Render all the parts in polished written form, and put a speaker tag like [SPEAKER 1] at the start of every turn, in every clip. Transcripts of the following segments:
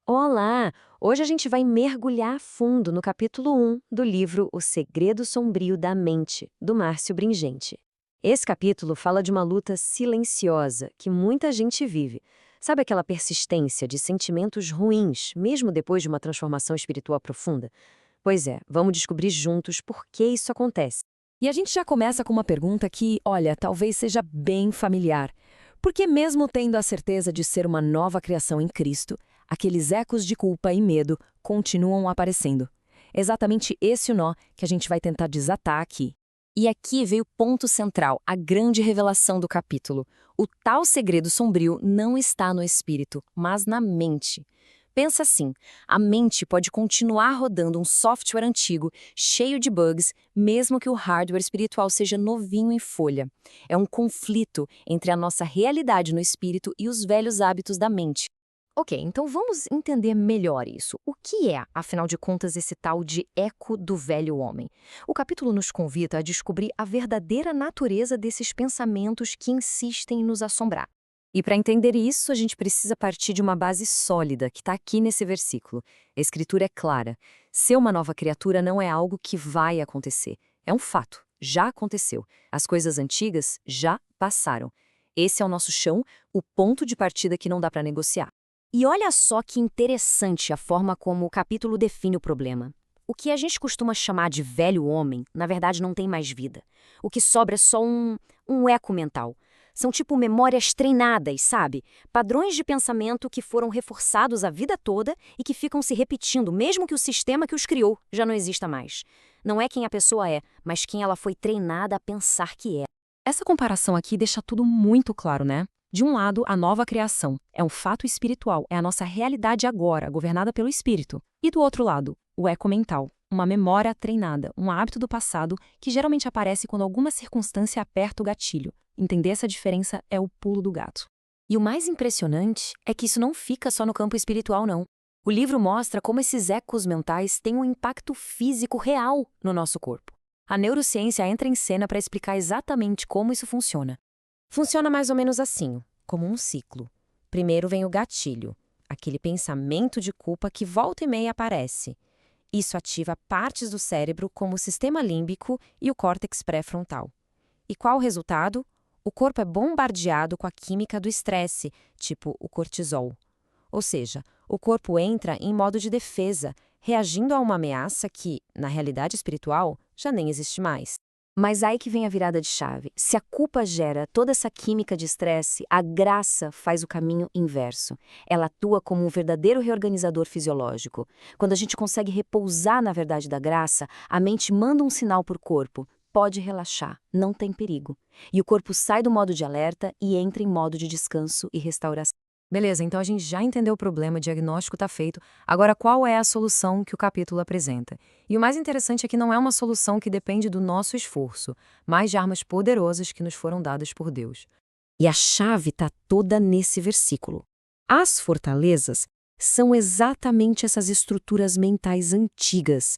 [SPEAKER 1] Olá! Hoje a gente vai mergulhar a fundo no capítulo 1 do livro O Segredo Sombrio da Mente, do Márcio Bringente. Esse capítulo fala de uma luta silenciosa que muita gente vive. Sabe aquela persistência de sentimentos ruins, mesmo depois de uma transformação espiritual profunda? Pois é, vamos descobrir juntos por que isso acontece.
[SPEAKER 2] E a gente já começa com uma pergunta que, olha, talvez seja bem familiar. Porque mesmo tendo a certeza de ser uma nova criação em Cristo, aqueles ecos de culpa e medo continuam aparecendo. Exatamente esse o nó que a gente vai tentar desatar aqui. E aqui veio o ponto central, a grande revelação do capítulo. O tal segredo sombrio não está no espírito, mas na mente. Pensa assim, a mente pode continuar rodando um software antigo, cheio de bugs, mesmo que o hardware espiritual seja novinho em folha. É um conflito entre a nossa realidade no espírito e os velhos hábitos da mente. Ok, então vamos entender melhor isso. O que é, afinal de contas, esse tal de eco do velho homem? O capítulo nos convida a descobrir a verdadeira natureza desses pensamentos que insistem em nos assombrar. E para entender isso, a gente precisa partir de uma base sólida que está aqui nesse versículo. A escritura é clara. Ser uma nova criatura não é algo que vai acontecer. É um fato. Já aconteceu. As coisas antigas já passaram. Esse é o nosso chão, o ponto de partida que não dá para negociar. E olha só que interessante a forma como o capítulo define o problema. O que a gente costuma chamar de velho homem, na verdade não tem mais vida. O que sobra é só um eco mental. São tipo memórias treinadas, sabe? Padrões de pensamento que foram reforçados a vida toda e que ficam se repetindo, mesmo que o sistema que os criou já não exista mais. Não é quem a pessoa é, mas quem ela foi treinada a pensar que é. Essa comparação aqui deixa tudo muito claro, né? De um lado, a nova criação é um fato espiritual, é a nossa realidade agora, governada pelo espírito. E do outro lado, o eco mental, uma memória treinada, um hábito do passado que geralmente aparece quando alguma circunstância aperta o gatilho. Entender essa diferença é o pulo do gato. E o mais impressionante é que isso não fica só no campo espiritual, não. O livro mostra como esses ecos mentais têm um impacto físico real no nosso corpo. A neurociência entra em cena para explicar exatamente como isso funciona. Funciona mais ou menos assim, como um ciclo. Primeiro vem o gatilho, aquele pensamento de culpa que volta e meia aparece. Isso ativa partes do cérebro como o sistema límbico e o córtex pré-frontal. E qual o resultado? O corpo é bombardeado com a química do estresse, tipo o cortisol. Ou seja, o corpo entra em modo de defesa, reagindo a uma ameaça que, na realidade espiritual, já nem existe mais. Mas aí que vem a virada de chave. Se a culpa gera toda essa química de estresse, a graça faz o caminho inverso. Ela atua como um verdadeiro reorganizador fisiológico. Quando a gente consegue repousar na verdade da graça, a mente manda um sinal para o corpo. Pode relaxar, não tem perigo. E o corpo sai do modo de alerta e entra em modo de descanso e restauração. Beleza, então a gente já entendeu o problema, o diagnóstico está feito. Agora, qual é a solução que o capítulo apresenta? E o mais interessante é que não é uma solução que depende do nosso esforço, mas de armas poderosas que nos foram dadas por Deus. E a chave está toda nesse versículo. As fortalezas são exatamente essas estruturas mentais antigas.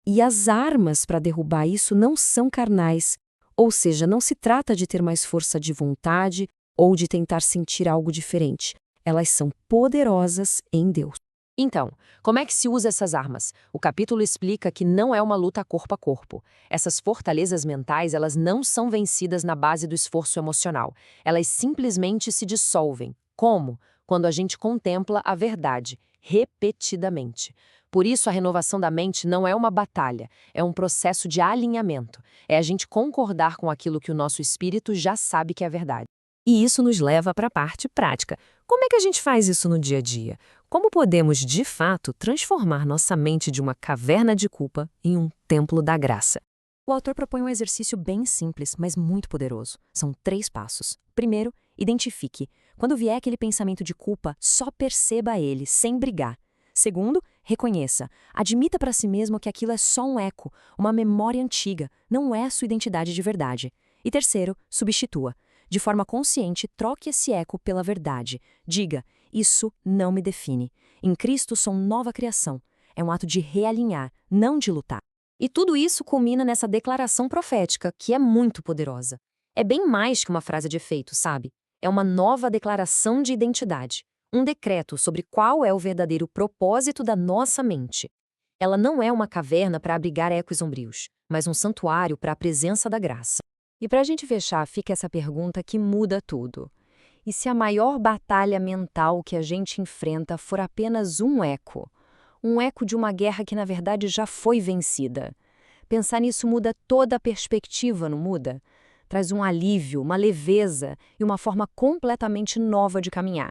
[SPEAKER 2] E as armas para derrubar isso não são carnais, ou seja, não se trata de ter mais força de vontade ou de tentar sentir algo diferente. Elas são poderosas em Deus. Então, como é que se usa essas armas? O capítulo explica que não é uma luta corpo a corpo. Essas fortalezas mentais, elas não são vencidas na base do esforço emocional. Elas simplesmente se dissolvem. Como? Quando a gente contempla a verdade, repetidamente. Por isso, a renovação da mente não é uma batalha, é um processo de alinhamento. É a gente concordar com aquilo que o nosso espírito já sabe que é verdade. E isso nos leva para a parte prática. Como é que a gente faz isso no dia a dia? Como podemos, de fato, transformar nossa mente de uma caverna de culpa em um templo da graça? O autor propõe um exercício bem simples, mas muito poderoso. São 3 passos. Primeiro, identifique. Quando vier aquele pensamento de culpa, só perceba ele, sem brigar. Segundo, reconheça. Admita para si mesmo que aquilo é só um eco, uma memória antiga, não é sua identidade de verdade. E terceiro, substitua. De forma consciente, troque esse eco pela verdade. Diga, isso não me define. Em Cristo sou nova criação. É um ato de realinhar, não de lutar. E tudo isso culmina nessa declaração profética, que é muito poderosa. É bem mais que uma frase de efeito, sabe? É uma nova declaração de identidade.
[SPEAKER 1] um decreto sobre qual é o verdadeiro propósito da nossa mente. Ela não é uma caverna para abrigar ecos sombrios, mas um santuário para a presença da graça. E para a gente fechar, fica essa pergunta que muda tudo. E se a maior batalha mental que a gente enfrenta for apenas um eco? Um eco de uma guerra que, na verdade, já foi vencida. Pensar nisso muda toda a perspectiva, não muda? Traz um alívio, uma leveza e uma forma completamente nova de caminhar.